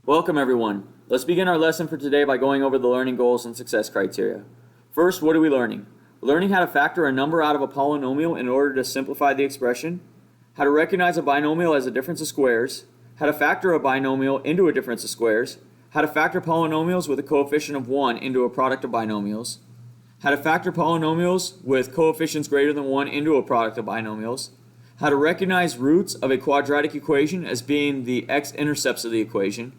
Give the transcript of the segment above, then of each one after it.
Welcome everyone. Let's begin our lesson for today by going over the learning goals and success criteria. First, what are we learning? We're learning how to factor a number out of a polynomial in order to simplify the expression, how to recognize a binomial as a difference of squares, how to factor a binomial into a difference of squares, how to factor polynomials with a coefficient of 1 into a product of binomials, how to factor polynomials with coefficients greater than 1 into a product of binomials, how to recognize roots of a quadratic equation as being the x-intercepts of the equation,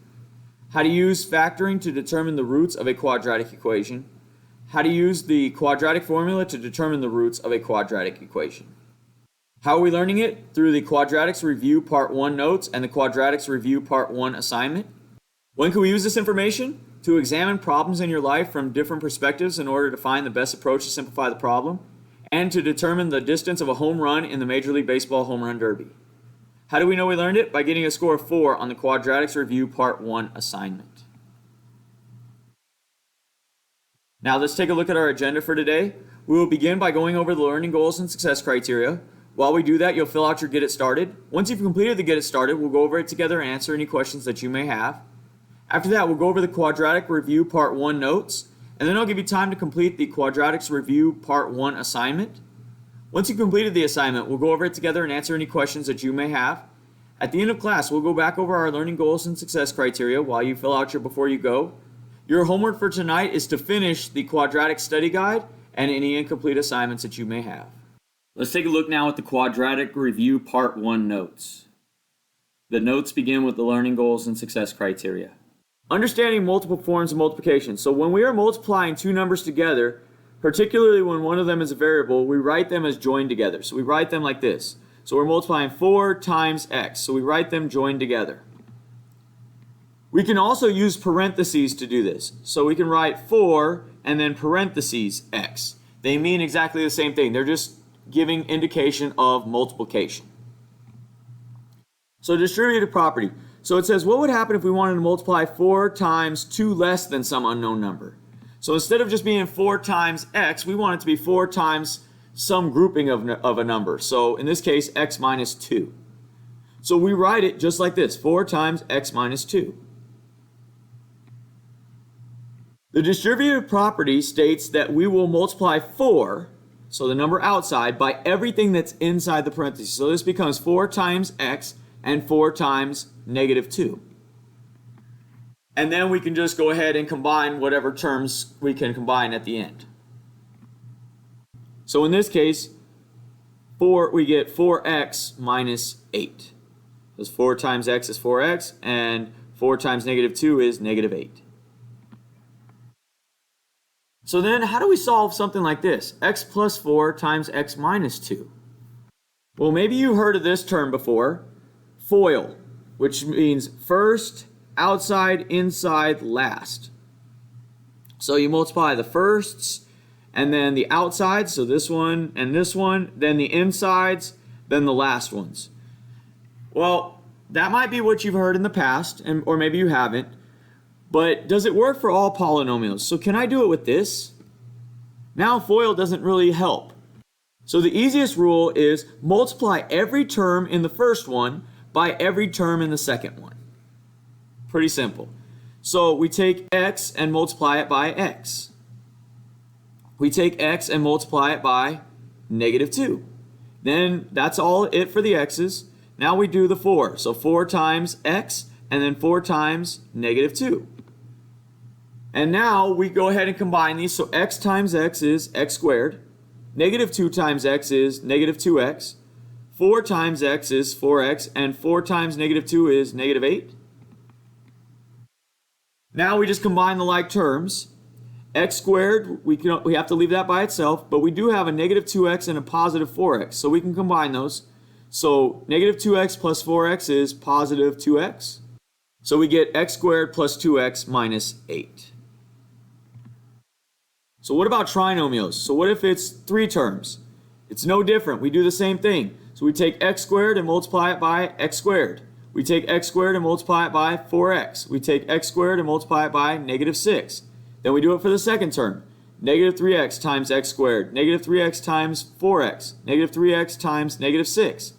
how to use factoring to determine the roots of a quadratic equation, how to use the quadratic formula to determine the roots of a quadratic equation. How are we learning it? Through the Quadratics Review Part 1 notes and the Quadratics Review Part 1 assignment. When can we use this information? To examine problems in your life from different perspectives in order to find the best approach to simplify the problem, and to determine the distance of a home run in the Major League Baseball Home Run Derby. How do we know we learned it? By getting a score of 4 on the Quadratics Review Part 1 assignment. Now let's take a look at our agenda for today. We will begin by going over the learning goals and success criteria. While we do that, you'll fill out your Get It Started. Once you've completed the Get It Started, we'll go over it together and answer any questions that you may have. After that, we'll go over the Quadratic Review Part 1 notes, and then I'll give you time to complete the Quadratics Review Part 1 assignment. Once you've completed the assignment, we'll go over it together and answer any questions that you may have. At the end of class, we'll go back over our learning goals and success criteria while you fill out your Before You Go. Your homework for tonight is to finish the Quadratic Study Guide and any incomplete assignments that you may have. Let's take a look now at the Quadratic Review Part 1 notes. The notes begin with the learning goals and success criteria. Understanding multiple forms of multiplication. So when we are multiplying two numbers together, particularly when one of them is a variable, we write them as joined together. So we write them like this. So we're multiplying 4 times x. So we write them joined together. We can also use parentheses to do this. So we can write 4 and then parentheses x. They mean exactly the same thing. They're just giving indication of multiplication. So distributive property. So it says, what would happen if we wanted to multiply 4 times 2 less than some unknown number? So instead of just being 4 times x, we want it to be 4 times some grouping of a number. So in this case, x minus 2. So we write it just like this, 4 times x minus 2. The distributive property states that we will multiply 4, so the number outside, by everything that's inside the parentheses. So this becomes 4 times x and 4 times negative 2. And then we can just go ahead and combine whatever terms we can combine at the end. So in this case, we get 4x minus 8. Because 4 times x is 4x, and 4 times negative 2 is negative 8. So then how do we solve something like this? X plus 4 times x minus 2. Well, maybe you heard of this term before, FOIL, which means first, outside, inside, last. So you multiply the firsts and then the outsides, so this one and this one, then the insides, then the last ones. Well, that might be what you've heard in the past, or maybe you haven't, but does it work for all polynomials? So can I do it with this? Now FOIL doesn't really help. So the easiest rule is multiply every term in the first one by every term in the second one. Pretty simple. So we take x and multiply it by x. We take x and multiply it by negative 2. Then that's all it for the x's. Now we do the 4. So 4 times x and then 4 times negative 2. And now we go ahead and combine these. So x times x is x squared. Negative 2 times x is negative 2x. 4 times x is 4x, and 4 times negative 2 is negative 8. Now we just combine the like terms. X squared, we have to leave that by itself, but we do have a negative 2x and a positive 4x, so we can combine those. So negative 2x plus 4x is positive 2x. So we get x squared plus 2x minus 8. So what about trinomials? So what if it's 3 terms? It's no different. We do the same thing. So we take x squared and multiply it by x squared. We take x squared and multiply it by 4x. We take x squared and multiply it by negative 6. Then we do it for the second term. Negative 3x times x squared. Negative 3x times 4x. Negative 3x times negative 6.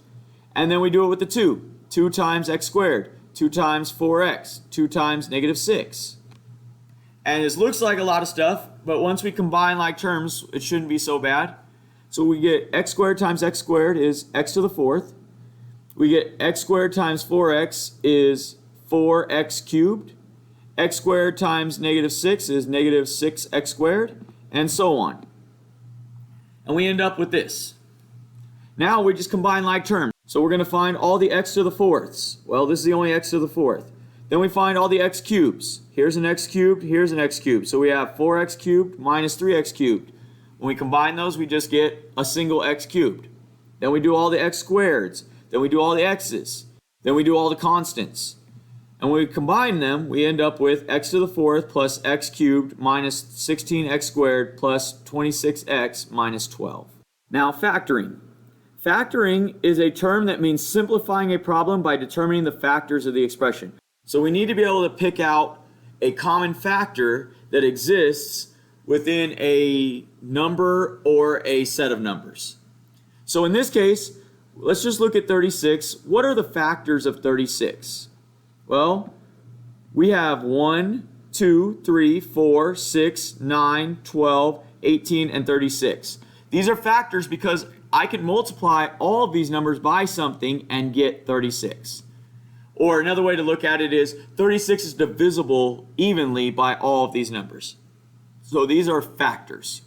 And then we do it with the 2. 2 times x squared. 2 times 4x, 2 times negative 6. And this looks like a lot of stuff, but once we combine like terms, it shouldn't be so bad. So we get x squared times x squared is x to the fourth. We get x squared times 4x is 4x cubed. X squared times negative 6 is negative 6x squared, and so on. And we end up with this. Now we just combine like terms. So we're going to find all the x to the fourths. Well, this is the only x to the fourth. Then we find all the x cubes. Here's an x cubed, here's an x cubed. So we have 4x cubed minus 3x cubed. When we combine those, we just get a single x cubed. Then we do all the x squareds. Then we do all the x's. Then we do all the constants. And when we combine them, we end up with x to the fourth plus x cubed minus 16x squared plus 26x minus 12. Now factoring. Factoring is a term that means simplifying a problem by determining the factors of the expression. So we need to be able to pick out a common factor that exists within a number or a set of numbers. So in this case, let's just look at 36. What are the factors of 36? Well, we have 1, 2, 3, 4, 6, 9, 12, 18, and 36. These are factors because I can multiply all of these numbers by something and get 36. Or another way to look at it is 36 is divisible evenly by all of these numbers. So these are factors.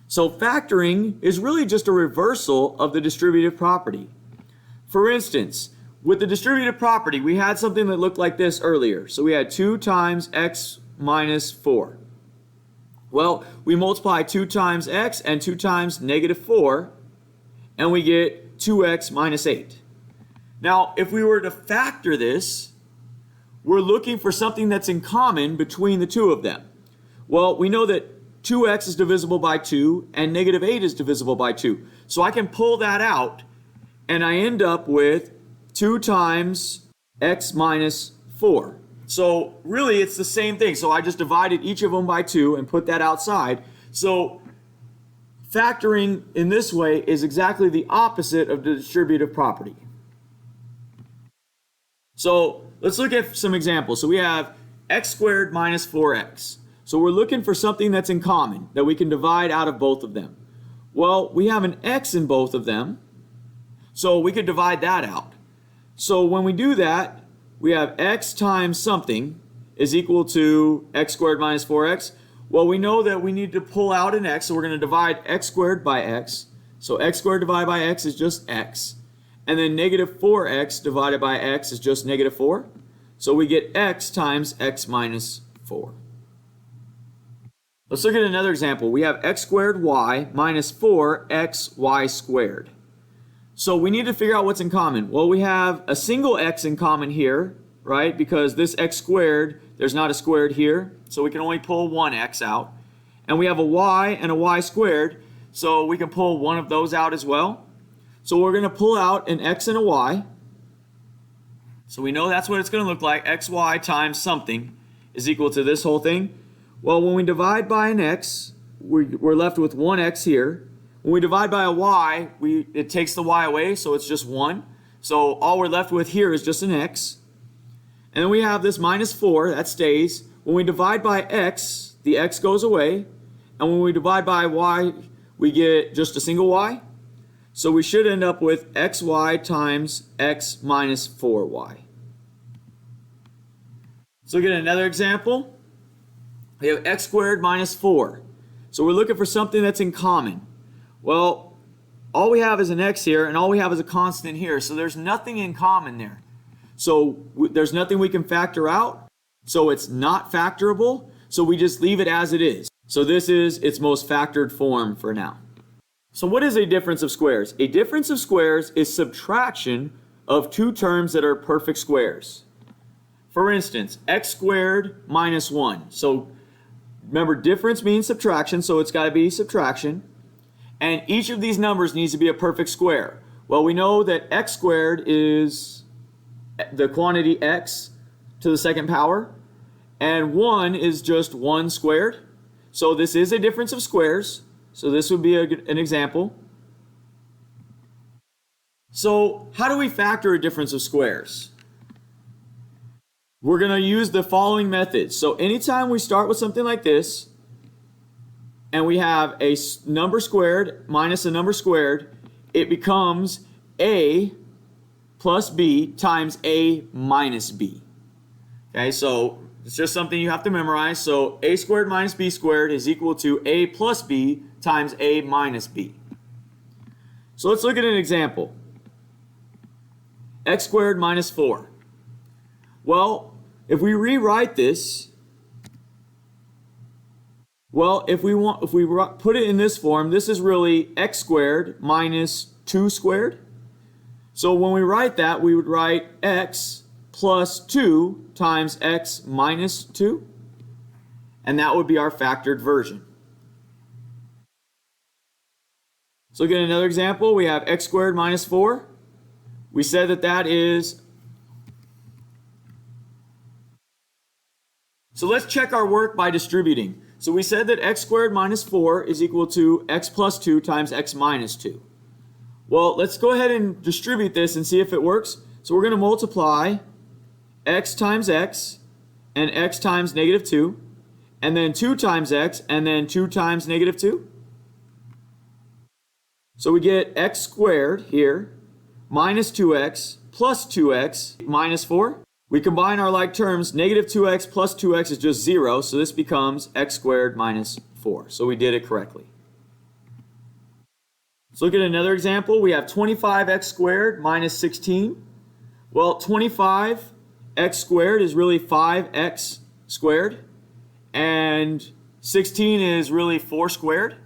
So factoring is really just a reversal of the distributive property. For instance, with the distributive property, we had something that looked like this earlier. So we had 2 times x minus 4. Well, we multiply 2 times x and 2 times negative 4, and we get 2x minus 8. Now, if we were to factor this, we're looking for something that's in common between the two of them. Well, we know that 2x is divisible by 2 and negative 8 is divisible by 2. So I can pull that out, and I end up with 2 times x minus 4. So really it's the same thing. So I just divided each of them by 2 and put that outside. So factoring in this way is exactly the opposite of the distributive property. So let's look at some examples. So we have x squared minus 4x. So we're looking for something that's in common that we can divide out of both of them. Well, we have an x in both of them, so we could divide that out. So when we do that, we have x times something is equal to x squared minus 4x. Well, we know that we need to pull out an x, so we're going to divide x squared by x. So x squared divided by x is just x. And then negative 4x divided by x is just negative 4. So we get x times x minus 4. Let's look at another example. We have x squared y minus 4xy squared. So we need to figure out what's in common. Well, we have a single x in common here, right? Because this x squared, there's not a squared here, so we can only pull one x out. And we have a y and a y squared, so we can pull one of those out as well. So we're going to pull out an x and a y. So we know that's what it's going to look like. xy times something is equal to this whole thing. Well, when we divide by an x, we're left with one x here. When we divide by a y, it takes the y away, so it's just 1. So all we're left with here is just an x. And then we have this minus 4, that stays. When we divide by x, the x goes away. And when we divide by y, we get just a single y. So we should end up with xy times x minus 4y. Let's look at another example. We have x squared minus 4. So we're looking for something that's in common. Well, all we have is an x here, and all we have is a constant here. So there's nothing in common there. So there's nothing we can factor out. So it's not factorable. So we just leave it as it is. So this is its most factored form for now. So what is a difference of squares? A difference of squares is subtraction of two terms that are perfect squares. For instance, x squared minus 1. So remember, difference means subtraction, so it's got to be subtraction. And each of these numbers needs to be a perfect square. Well, we know that x squared is the quantity x to the second power, and 1 is just 1 squared. So this is a difference of squares. So this would be an example. So how do we factor a difference of squares? we're going to use the following methods. So anytime we start with something like this, and we have a number squared minus a number squared, it becomes a plus b times a minus b. Okay, so it's just something you have to memorize. So a squared minus b squared is equal to a plus b times a minus b. So let's look at an example. X squared minus 4. Well, if we rewrite this, if we put it in this form, this is really x squared minus 2 squared. So when we write that, we would write x plus 2 times x minus 2, and that would be our factored version. So again, another example, we have x squared minus 4. We said that that is... So let's check our work by distributing. So we said that x squared minus 4 is equal to x plus 2 times x minus 2. Well, let's go ahead and distribute this and see if it works. So we're going to multiply x times x and x times negative 2, and then 2 times x and then 2 times negative 2. So we get x squared here minus 2x plus 2x minus 4. We combine our like terms, negative 2x plus 2x is just 0, so this becomes x squared minus 4. So we did it correctly. Let's look at another example. We have 25x squared minus 16. Well, 25x squared is really 5x squared, and 16 is really 4 squared.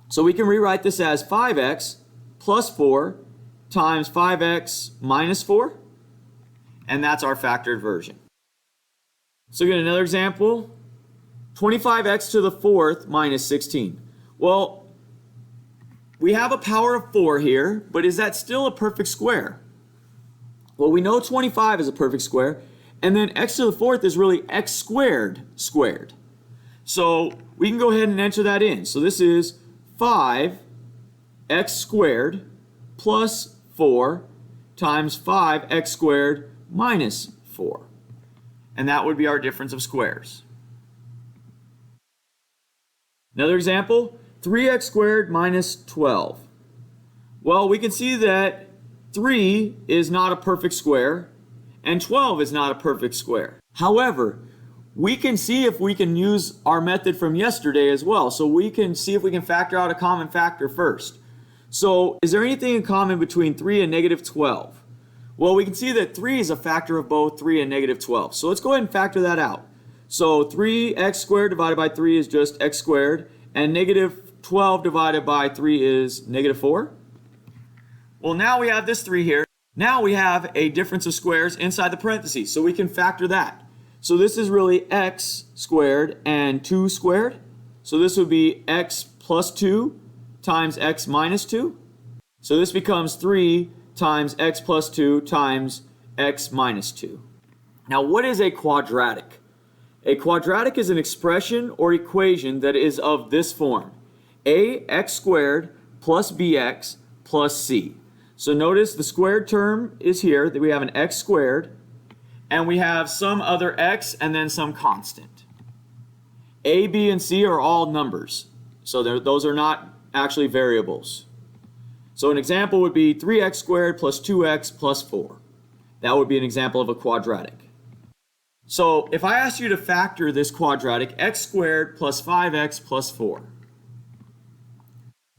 So we can rewrite this as 5x plus 4 times 5x minus 4. And that's our factored version. So again, another example, 25x to the 4th minus 16. Well, we have a power of 4 here, but is that still a perfect square? Well, we know 25 is a perfect square, and then x to the 4th is really x squared squared. So we can go ahead and enter that in. So this is 5x squared plus 4 times 5x squared minus 4. And that would be our difference of squares. Another example, 3x squared minus 12. Well, we can see that 3 is not a perfect square, and 12 is not a perfect square. However, we can see if we can use our method from yesterday as well. So we can see if we can factor out a common factor first. So is there anything in common between 3 and negative 12? Well, we can see that 3 is a factor of both 3 and negative 12. So let's go ahead and factor that out. So 3x squared divided by 3 is just x squared, and negative 12 divided by 3 is negative 4. Well, now we have this 3 here. Now we have a difference of squares inside the parentheses, so we can factor that. So this is really x squared and 2 squared. So this would be x plus 2 times x minus 2. So this becomes 3 times x plus 2 times x minus 2. Now, what is a quadratic? A quadratic is an expression or equation that is of this form: ax squared plus bx plus c. So notice the squared term is here, that we have an x squared, and we have some other x and then some constant. A, b, and c are all numbers, so those are not actually variables. So an example would be 3x squared plus 2x plus 4. That would be an example of a quadratic. So if I asked you to factor this quadratic, x squared plus 5x plus 4,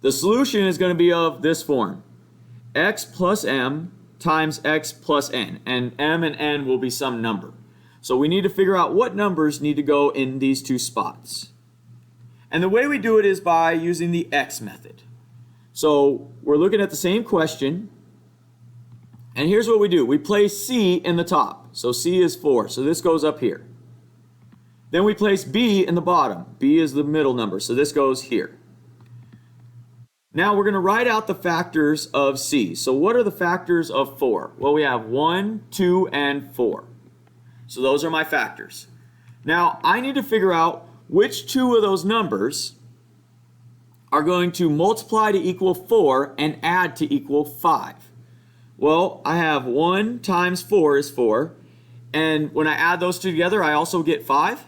the solution is going to be of this form: x plus m times x plus n, and m and n will be some number. So we need to figure out what numbers need to go in these two spots. And the way we do it is by using the x method. So we're looking at the same question, and here's what we do. We place c in the top. So c is 4, so this goes up here. Then we place b in the bottom. b is the middle number, so this goes here. Now we're going to write out the factors of c. So what are the factors of 4? Well, we have 1, 2, and 4. So those are my factors. Now I need to figure out which two of those numbers are going to multiply to equal 4 and add to equal 5. Well, I have 1 times 4 is 4, And when I add those two together, I also get 5.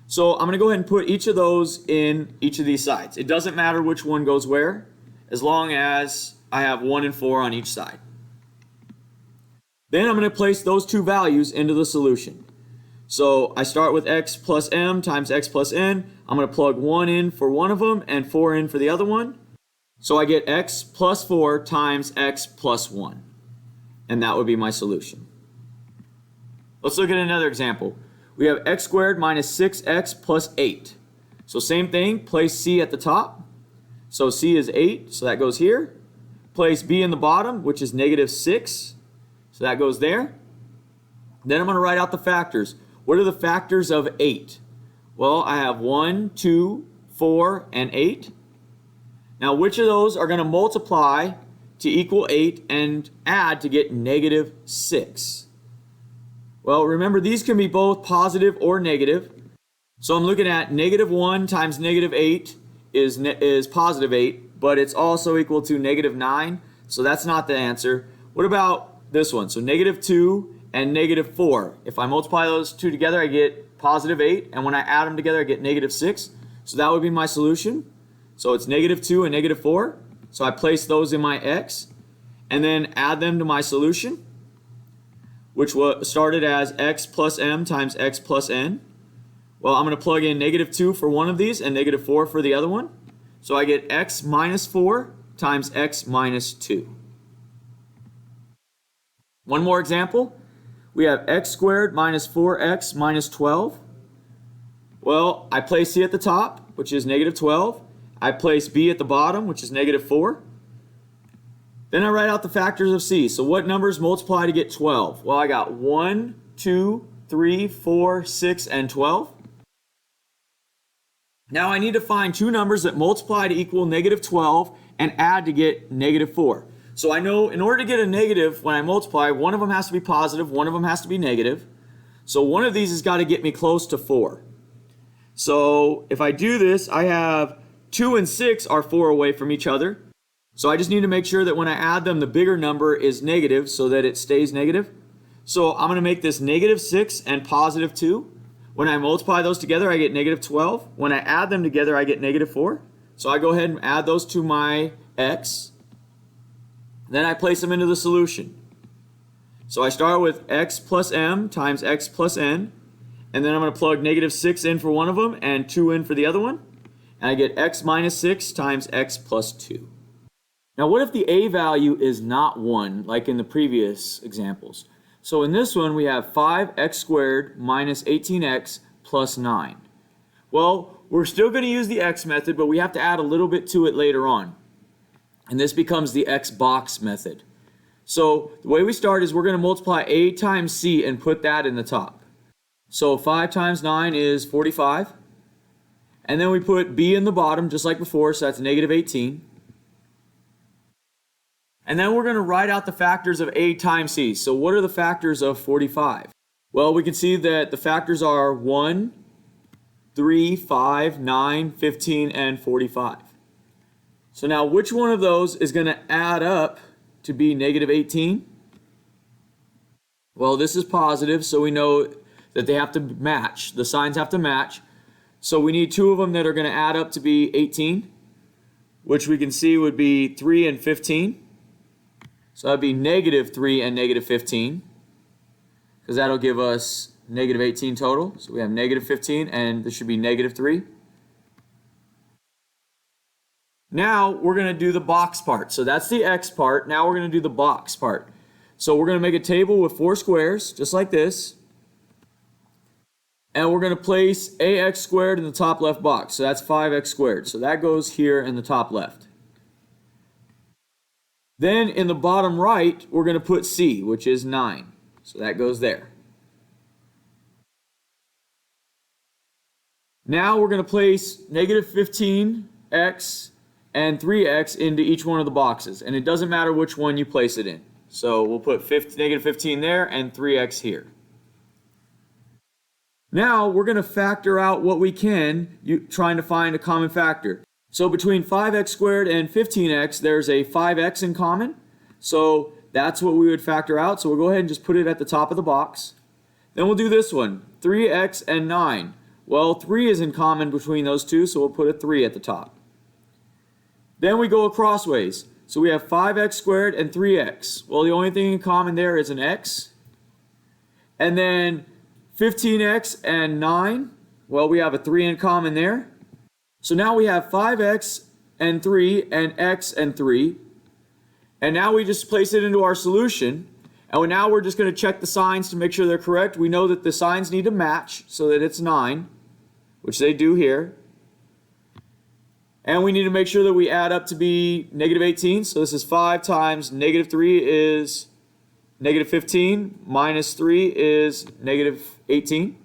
So I'm going to go ahead and put each of those in each of these sides. It doesn't matter which one goes where, as long as I have 1 and 4 on each side. Then I'm going to place those two values into the solution. So I start with x plus m times x plus n. I'm going to plug 1 in for one of them and 4 in for the other one. So I get x plus 4 times x plus 1. And that would be my solution. Let's look at another example. We have x squared minus 6x plus 8. So same thing, place c at the top. So c is 8, so that goes here. Place b in the bottom, which is negative 6. So that goes there. Then I'm going to write out the factors. What are the factors of 8? Well, I have 1, 2, 4, and 8. Now, which of those are going to multiply to equal 8 and add to get negative 6? Well, remember, these can be both positive or negative. So I'm looking at negative 1 times negative 8 is positive 8, but it's also equal to negative 9. So that's not the answer. What about this one? So negative 2 and negative 4. If I multiply those two together, I get positive 8. And when I add them together, I get negative 6. So that would be my solution. So it's negative 2 and negative 4. So I place those in my x and then add them to my solution, which started as x plus m times x plus n. Well, I'm going to plug in negative 2 for one of these and negative 4 for the other one. So I get x minus 4 times x minus 2. One more example. We have x squared minus 4x minus 12. Well, I place c at the top, which is negative 12. I place b at the bottom, which is negative 4. Then I write out the factors of c. So what numbers multiply to get 12? Well, I got 1, 2, 3, 4, 6, and 12. Now I need to find two numbers that multiply to equal negative 12 and add to get negative 4. So I know in order to get a negative, when I multiply, one of them has to be positive, one of them has to be negative. So one of these has got to get me close to 4. So if I do this, I have 2 and 6 are 4 away from each other. So I just need to make sure that when I add them, the bigger number is negative so that it stays negative. So I'm going to make this negative 6 and positive 2. When I multiply those together, I get negative 12. When I add them together, I get negative 4. So I go ahead and add those to my x. Then I place them into the solution. So I start with x plus m times x plus n. And then I'm going to plug negative 6 in for one of them and 2 in for the other one. And I get x minus 6 times x plus 2. Now what if the a value is not 1, like in the previous examples? So in this one we have 5x squared minus 18x plus 9. Well, we're still going to use the x method, but we have to add a little bit to it later on. And this becomes the x box method. So the way we start is we're going to multiply a times c and put that in the top. So 5 times 9 is 45. And then we put b in the bottom just like before, so that's negative 18. And then we're going to write out the factors of a times c. So what are the factors of 45? Well, we can see that the factors are 1, 3, 5, 9, 15, and 45. So now which one of those is going to add up to be negative 18? Well, this is positive, so we know that they have to match. The signs have to match. So we need two of them that are going to add up to be 18, which we can see would be 3 and 15. So that would be negative 3 and negative 15, because that'll give us negative 18 total. So we have negative 15, and this should be negative 3. Now we're going to do the box part. So that's the x part. Now we're going to do the box part. So we're going to make a table with 4 squares, just like this. And we're going to place ax squared in the top left box. So that's 5x squared. So that goes here in the top left. Then in the bottom right, we're going to put c, which is 9. So that goes there. Now we're going to place negative 15x and 3x into each one of the boxes. And it doesn't matter which one you place it in. So we'll put negative 15 there and 3x here. Now we're going to factor out what we can, trying to find a common factor. So between 5x squared and 15x, there's a 5x in common. So that's what we would factor out. So we'll go ahead and just put it at the top of the box. Then we'll do this one, 3x and 9. Well, 3 is in common between those two, so we'll put a 3 at the top. Then we go crossways. So we have 5x squared and 3x. Well, the only thing in common there is an x. And then 15x and 9. Well, we have a 3 in common there. So now we have 5x and 3 and x and 3. And now we just place it into our solution. And now we're just going to check the signs to make sure they're correct. We know that the signs need to match so that it's 9, which they do here. And we need to make sure that we add up to be negative 18. So this is 5 times negative 3 is negative 15. Minus 3 is negative 18.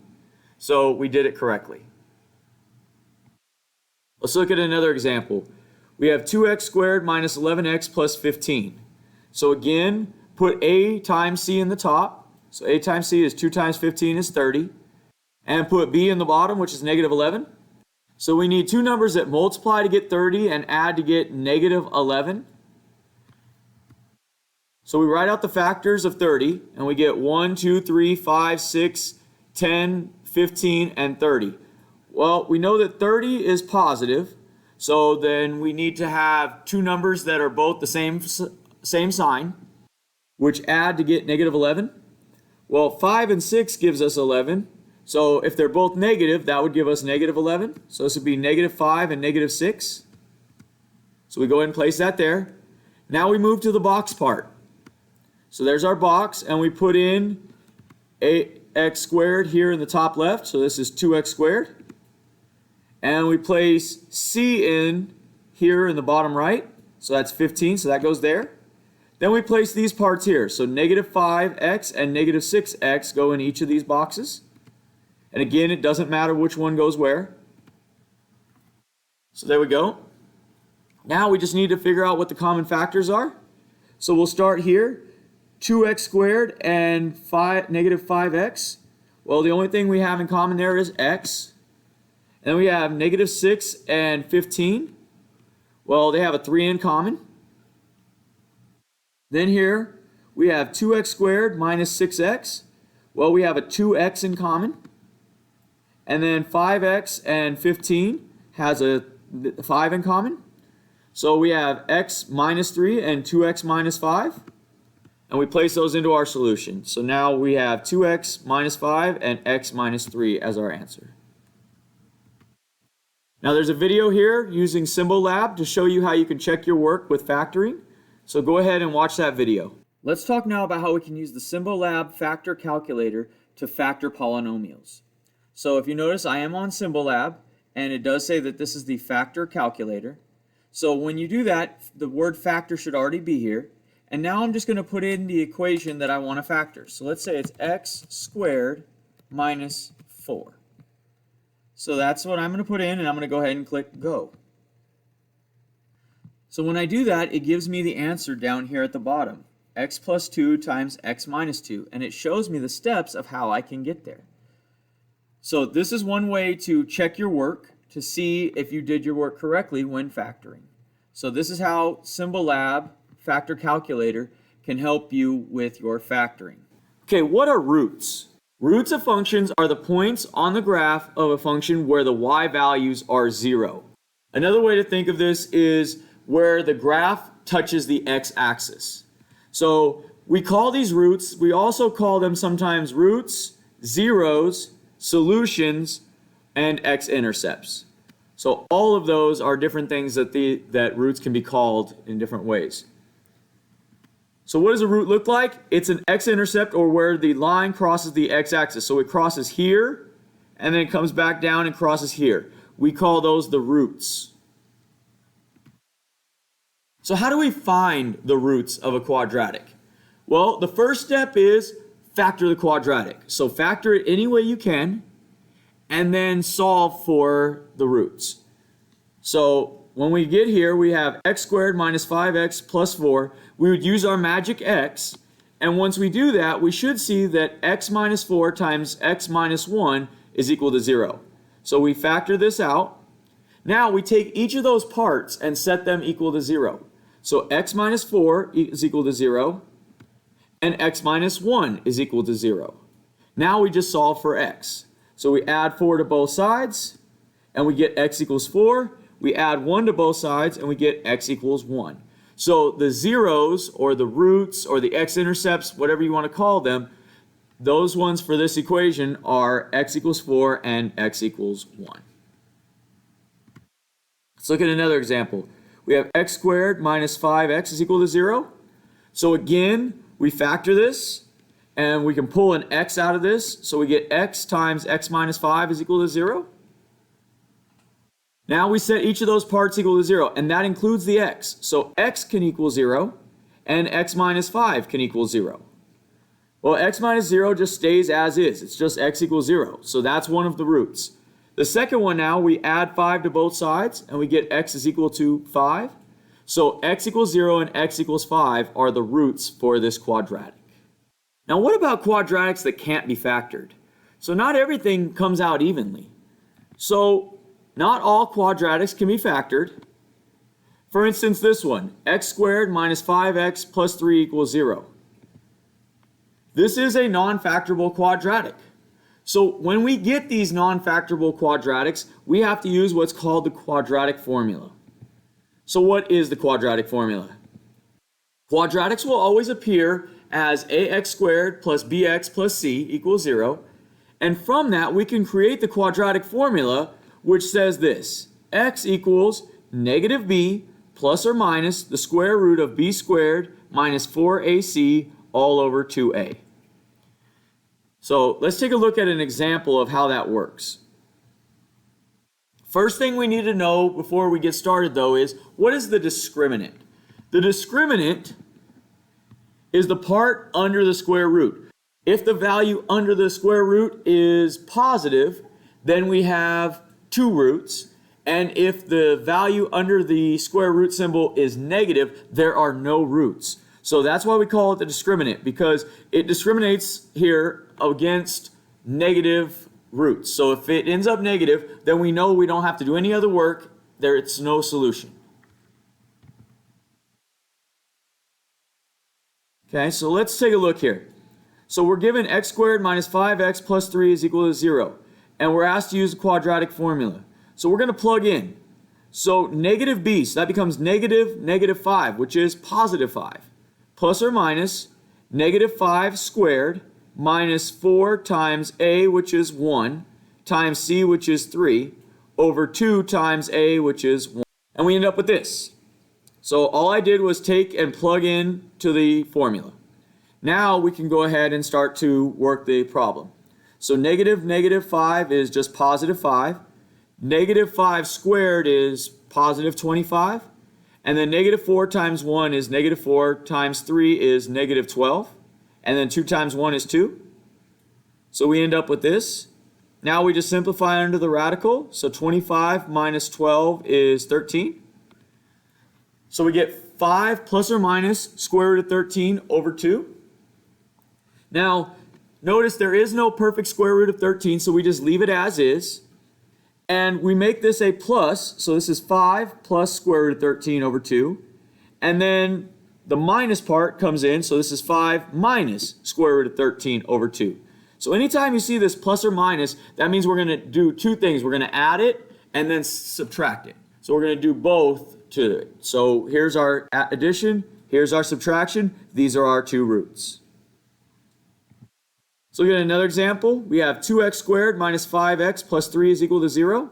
So we did it correctly. Let's look at another example. We have 2x squared minus 11x plus 15. So again, put a times c in the top. So a times c is 2 times 15 is 30. And put b in the bottom, which is negative 11. So we need two numbers that multiply to get 30 and add to get negative 11. So we write out the factors of 30, and we get 1, 2, 3, 5, 6, 10, 15, and 30. Well, we know that 30 is positive, so then we need to have two numbers that are both the same sign, which add to get negative 11. Well, 5 and 6 gives us 11. So if they're both negative, that would give us negative 11. So this would be negative 5 and negative 6. So we go ahead and place that there. Now we move to the box part. So there's our box, and we put in x squared here in the top left. So this is 2x squared. And we place c in here in the bottom right. So that's 15, so that goes there. Then we place these parts here. So negative 5x and negative 6x go in each of these boxes. And again, it doesn't matter which one goes where. So there we go. Now we just need to figure out what the common factors are. So we'll start here. 2x squared and negative 5x. Well, the only thing we have in common there is x. And then we have negative 6 and 15. Well, they have a 3 in common. Then here we have 2x squared minus 6x. Well, we have a 2x in common. And then 5x and 15 has a 5 in common. So we have x minus 3 and 2x minus 5. And we place those into our solution. So now we have 2x minus 5 and x minus 3 as our answer. Now there's a video here using Symbol Lab to show you how you can check your work with factoring. So go ahead and watch that video. Let's talk now about how we can use the Symbol Lab factor calculator to factor polynomials. So if you notice, I am on Symbol Lab, and it does say that this is the factor calculator. So when you do that, the word factor should already be here. And now I'm just going to put in the equation that I want to factor. So let's say it's x squared minus 4. So that's what I'm going to put in, and I'm going to go ahead and click go. So when I do that, it gives me the answer down here at the bottom. X plus 2 times x minus 2. And it shows me the steps of how I can get there. So this is one way to check your work to see if you did your work correctly when factoring. So this is how Symbol Lab Factor Calculator can help you with your factoring. Okay, what are roots? Roots of functions are the points on the graph of a function where the y values are 0. Another way to think of this is where the graph touches the x-axis. So we call these roots, we also call them sometimes roots, zeros, solutions, and x-intercepts. So all of those are different things that roots can be called in different ways. So what does a root look like? It's an x-intercept, or where the line crosses the x-axis. So it crosses here, and then it comes back down and crosses here. We call those the roots. So how do we find the roots of a quadratic? Well, the first step is factor the quadratic. So factor it any way you can, and then solve for the roots. So when we get here, we have x squared minus 5x plus 4. We would use our magic x, and once we do that, we should see that x minus 4 times x minus 1 is equal to 0. So we factor this out. Now we take each of those parts and set them equal to 0. So x minus 4 is equal to 0, and x minus 1 is equal to 0. Now we just solve for x. So we add 4 to both sides, and we get x equals 4. We add 1 to both sides, and we get x equals 1. So the zeros, or the roots, or the x-intercepts, whatever you want to call them, those ones for this equation are x equals 4 and x equals 1. Let's look at another example. We have x squared minus 5x is equal to 0. So again, we factor this, and we can pull an x out of this. So we get x times x minus 5 is equal to 0. Now we set each of those parts equal to 0, and that includes the x. So x can equal 0, and x minus 5 can equal 0. Well, x minus 0 just stays as is. It's just x equals 0. So that's one of the roots. The second one now, we add 5 to both sides, and we get x is equal to 5. So x equals 0 and x equals 5 are the roots for this quadratic. Now what about quadratics that can't be factored? So not everything comes out evenly. So not all quadratics can be factored. For instance, this one, x squared minus 5x plus 3 equals 0. This is a non-factorable quadratic. So when we get these non-factorable quadratics, we have to use what's called the quadratic formula. So what is the quadratic formula? Quadratics will always appear as ax squared plus bx plus c equals 0. And from that, we can create the quadratic formula, which says this: x equals negative b plus or minus the square root of b squared minus 4ac all over 2a. So let's take a look at an example of how that works. First thing we need to know before we get started, though, is what is the discriminant? The discriminant is the part under the square root. If the value under the square root is positive, then we have two roots. And if the value under the square root symbol is negative, there are no roots. So that's why we call it the discriminant, because it discriminates here against negative roots. So if it ends up negative, then we know we don't have to do any other work. It's no solution. Okay, so let's take a look here. So we're given x squared minus 5x plus 3 is equal to 0. And we're asked to use the quadratic formula. So we're going to plug in. So negative b, so that becomes negative 5, which is positive 5. Plus or minus negative 5 squared minus 4 times a, which is 1, times c, which is 3, over 2 times a, which is 1. And we end up with this. So all I did was take and plug in to the formula. Now we can go ahead and start to work the problem. So negative 5 is just positive 5. Negative 5 squared is positive 25. And then negative 4 times 1 is negative 4 times 3 is negative 12. And then 2 times 1 is 2. So we end up with this. Now we just simplify under the radical. So 25 minus 12 is 13. So we get 5 plus or minus square root of 13 over 2. Now, notice there is no perfect square root of 13, so we just leave it as is. And we make this a plus, so this is 5 plus square root of 13 over 2. And then the minus part comes in, so this is 5 minus square root of 13 over 2. So anytime you see this plus or minus, that means we're going to do two things. We're going to add it and then subtract it. So we're going to do both to it. So here's our addition, here's our subtraction. These are our two roots. So look at another example. We have 2x squared minus 5x plus 3 is equal to 0.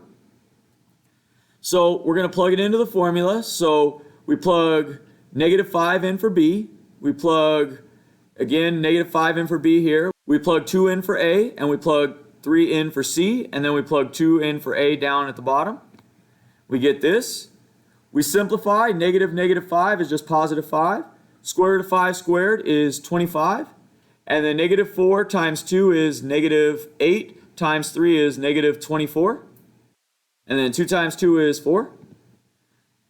So we're going to plug it into the formula. So we plug negative 5 in for b. We plug, again, negative 5 in for b here. We plug 2 in for a, and we plug 3 in for c, and then we plug 2 in for a down at the bottom. We get this. We simplify. Negative 5 is just positive 5. Square root of 5 squared is 25. And then negative 4 times 2 is negative 8 times 3 is negative 24. And then 2 times 2 is 4.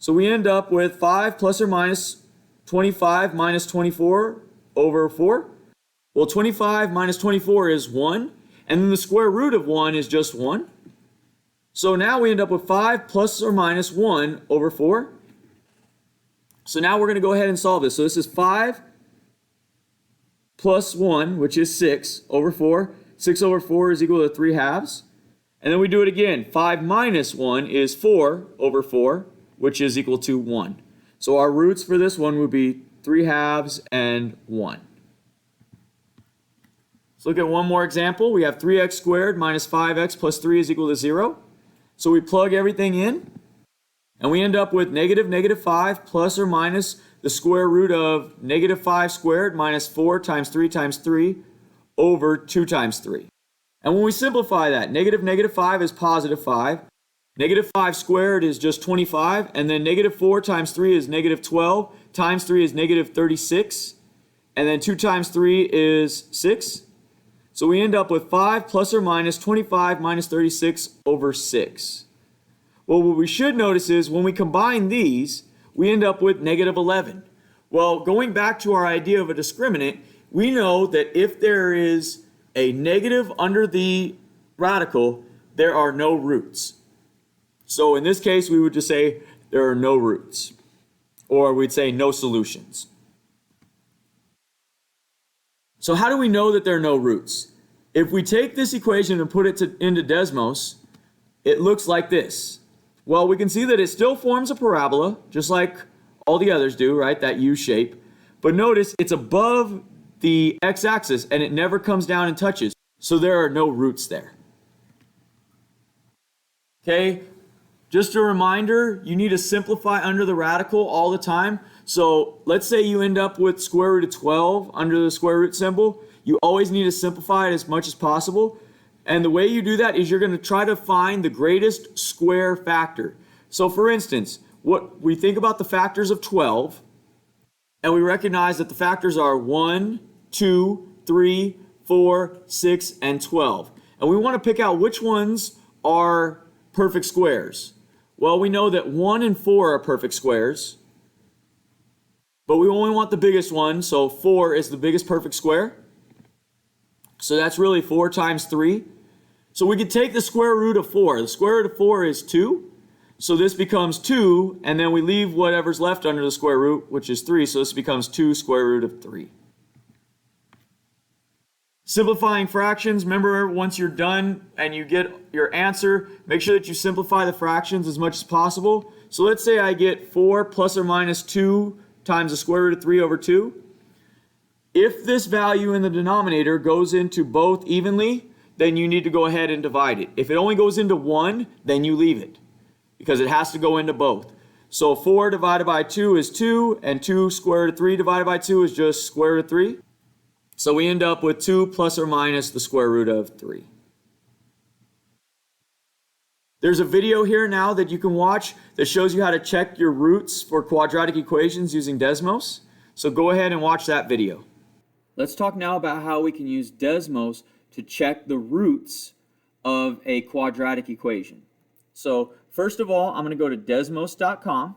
So we end up with 5 plus or minus 25 minus 24 over 4. Well, 25 minus 24 is 1. And then the square root of 1 is just 1. So now we end up with 5 plus or minus 1 over 4. So now we're going to go ahead and solve this. So this is 5 plus 1, which is 6, over 4. 6 over 4 is equal to 3 halves. And then we do it again. 5 minus 1 is 4 over 4, which is equal to 1. So our roots for this one would be 3 halves and 1. Let's look at one more example. We have 3x squared minus 5x plus 3 is equal to 0. So we plug everything in, and we end up with negative 5 plus or minus the square root of negative 5 squared minus 4 times 3 over 2 times 3. And when we simplify that, negative 5 is positive 5. Negative 5 squared is just 25. And then negative 4 times 3 is negative 12. Times 3 is negative 36. And then 2 times 3 is 6. So we end up with 5 plus or minus 25 minus 36 over 6. Well, what we should notice is when we combine these, we end up with negative 11. Well, going back to our idea of a discriminant, we know that if there is a negative under the radical, there are no roots. So in this case, we would just say there are no roots, or we'd say no solutions. So how do we know that there are no roots? If we take this equation and put it into Desmos, it looks like this. Well, we can see that it still forms a parabola, just like all the others do, right? That U shape. But notice it's above the x-axis and it never comes down and touches. So there are no roots there. Okay, just a reminder, you need to simplify under the radical all the time. So let's say you end up with square root of 12 under the square root symbol. You always need to simplify it as much as possible. And the way you do that is you're going to try to find the greatest square factor. So for instance, what we think about the factors of 12, and we recognize that the factors are 1, 2, 3, 4, 6, and 12. And we want to pick out which ones are perfect squares. Well, we know that 1 and 4 are perfect squares, but we only want the biggest one, so 4 is the biggest perfect square. So that's really 4 times 3. So we could take the square root of 4. The square root of 4 is 2. So this becomes 2, and then we leave whatever's left under the square root, which is 3. So this becomes 2 square root of 3. Simplifying fractions, remember once you're done and you get your answer, make sure that you simplify the fractions as much as possible. So let's say I get 4 plus or minus 2 times the square root of 3 over 2. If this value in the denominator goes into both evenly, then you need to go ahead and divide it. If it only goes into one, then you leave it, because it has to go into both. So 4 divided by 2 is 2, and 2 square root of 3 divided by 2 is just square root of 3. So we end up with 2 plus or minus the square root of 3. There's a video here now that you can watch that shows you how to check your roots for quadratic equations using Desmos. So go ahead and watch that video. Let's talk now about how we can use Desmos to check the roots of a quadratic equation. So first of all, I'm going to go to desmos.com,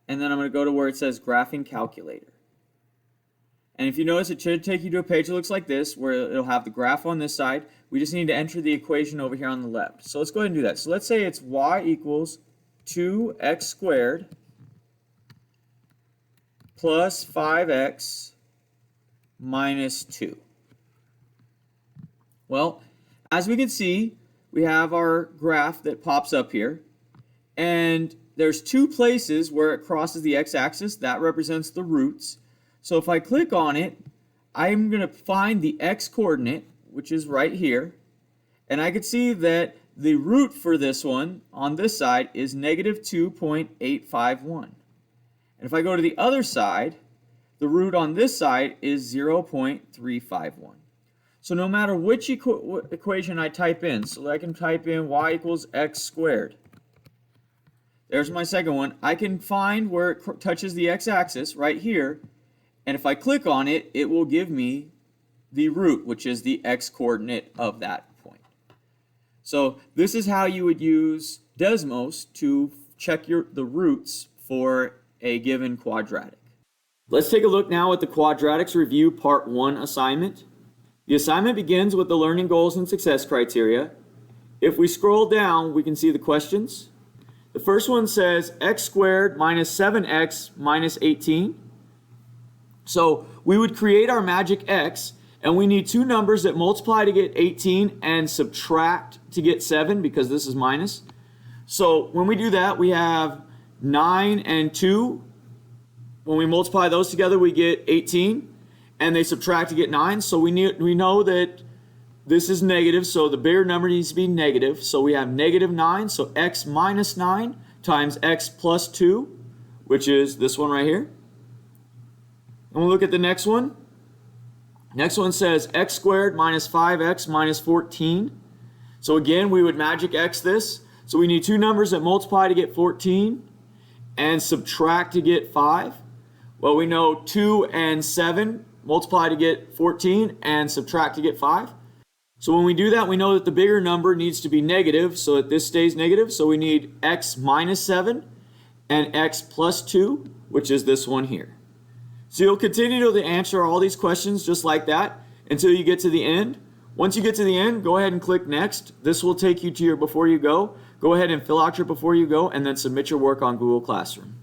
and then I'm going to go to where it says graphing calculator. And if you notice, it should take you to a page that looks like this, where it'll have the graph on this side. We just need to enter the equation over here on the left. So let's go ahead and do that. So let's say it's y equals 2x squared plus 5x minus 2. Well, as we can see, we have our graph that pops up here, and there's two places where it crosses the x-axis. That represents the roots. So if I click on it, I'm going to find the x-coordinate, which is right here, and I can see that the root for this one on this side is negative 2.851. And if I go to the other side, the root on this side is 0.351. So no matter which equation I type in, so I can type in y equals x squared. There's my second one. I can find where it touches the x-axis right here, and if I click on it, it will give me the root, which is the x-coordinate of that point. So this is how you would use Desmos to check the roots for a given quadratic. Let's take a look now at the Quadratics Review Part 1 assignment. The assignment begins with the learning goals and success criteria. If we scroll down, we can see the questions. The first one says x squared minus 7x minus 18. So we would create our magic x, And we need two numbers that multiply to get 18 and subtract to get 7 because this is minus. So when we do that, we have 9 and 2. When we multiply those together, we get 18, and they subtract to get 9. So we know that this is negative, so the bigger number needs to be negative. So we have negative 9, so x minus 9 times x plus 2, which is this one right here. And we'll look at the next one. Next one says x squared minus 5x minus 14. So again, we would magic x this. So we need two numbers that multiply to get 14 and subtract to get 5. Well, we know 2 and 7 multiply to get 14 and subtract to get 5. So when we do that, we know that the bigger number needs to be negative so that this stays negative. So we need x minus 7 and x plus 2, which is this one here. So you'll continue to answer all these questions just like that until you get to the end. Once you get to the end, go ahead and click next. This will take you to your before you go. Go ahead and fill out your before you go and then submit your work on Google Classroom.